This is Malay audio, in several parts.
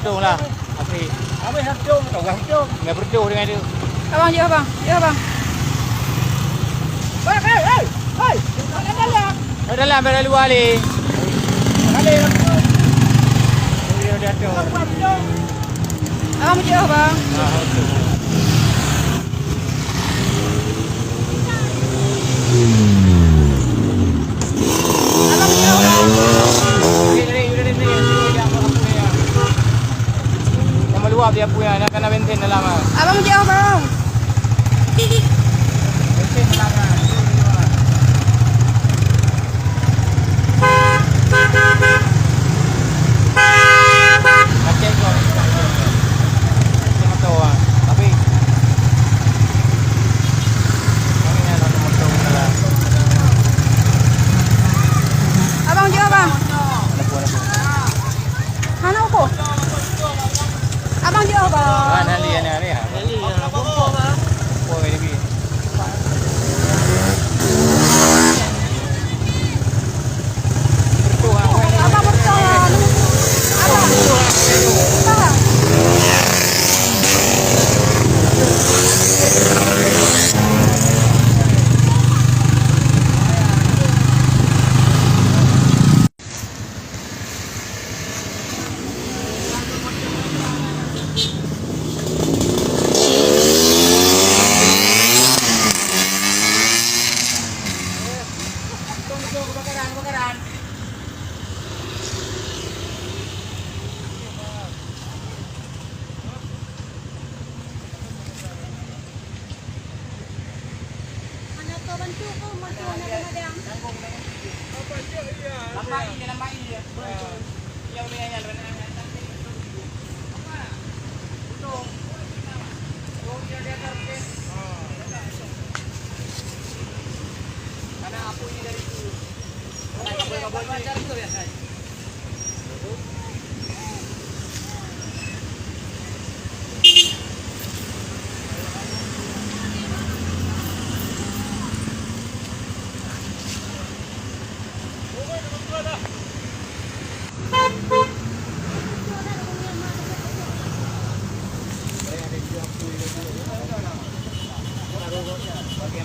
beruntung lah. Asli. Kami hidung, orang hidung. Nggak berdoh dengan dia. Abang, jauh bang. Jauh bang. Hei. Dalam pada luar ni. Kali Dia dah tu. Abang, jauh bang. Abang, jauh bang. Yang meluap dia punya, nak kena bensin dalam ah. Abang, jauh bang. Bensin dalam ah. Macam tu. Macam tu ah. Tapi kami nak motor dalam. Abang, jauh bang. Nak Mana aku? Abang, jauh bang. Ah, nali ah. Nali. Oh, ini. Abang, bertahan. Abang. Bertahan.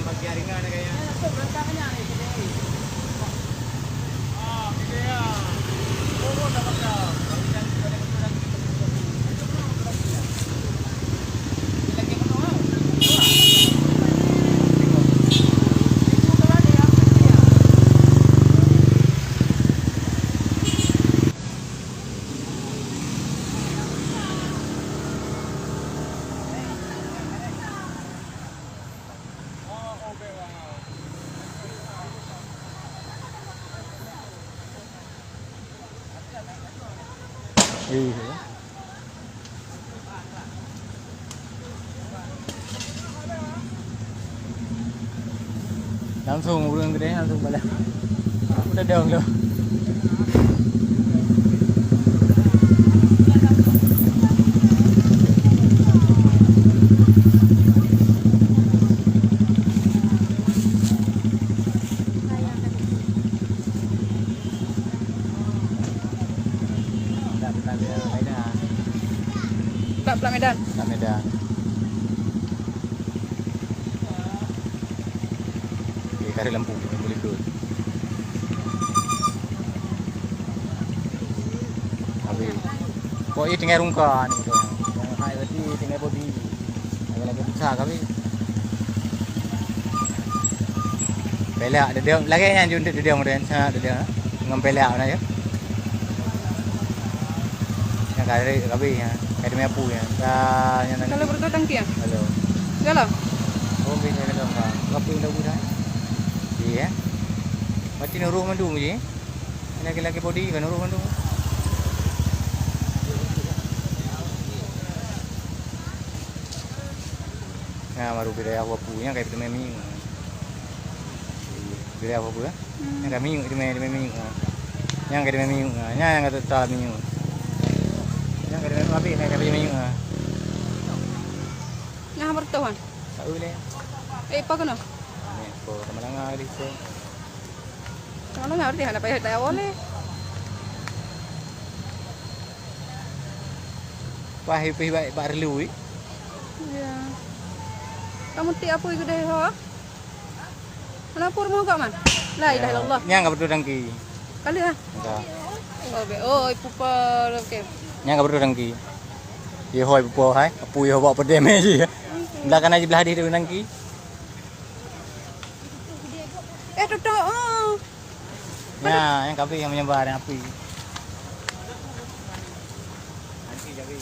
Bagian ringan kayaknya. Iya. Langsung urang gede langsung balik. Udah dong lo. Plat Medan. Plat Medan. Okey, kari lampu boleh ikut. Habis. Kok ini tinggal rungka ni tu. Yang hai tadi tinggal body. Lagi besar kami. Pelak dia lagi yang jundik dia modern sangat dia. Dengan pelak mana ya? Yang kari kami ya. Kari mepu ya. Yang Kalau bertu tangki ya? Halo. Dalam. Oh, bisa dalam kan. Apa yang dah buat? Iya. Macam ni ruh mandu je. Lagi-lagi body kan ruh mandu. Nah, baru beda apa punya kayak itu memi. Beda apa pula? Yang kami itu memi. Yang kayak memi. Yang kata tak memi. Yang kayak memi yang kayak memi. Yang bertuan. Tak boleh. Apa kena? Ni, kau teman-teman ada tu. Kalau nggak ngerti, apa ya? Tak boleh. Wah, ipih baik bak relu. Ya. Kamu ti apa iku deh ho? Lapor mau gak man? La ilaha illallah. Nya enggak berdua dengki. Kali ah. Enggak. Oh, ibu per okey. Nya enggak berdua dengki. Ye hoi pupo hai, apu yo bawa pedem aja. Belakang aja belah di dengki. Tutup. Oh. Nya, yang kapi yang menyebar api. Nanti jadi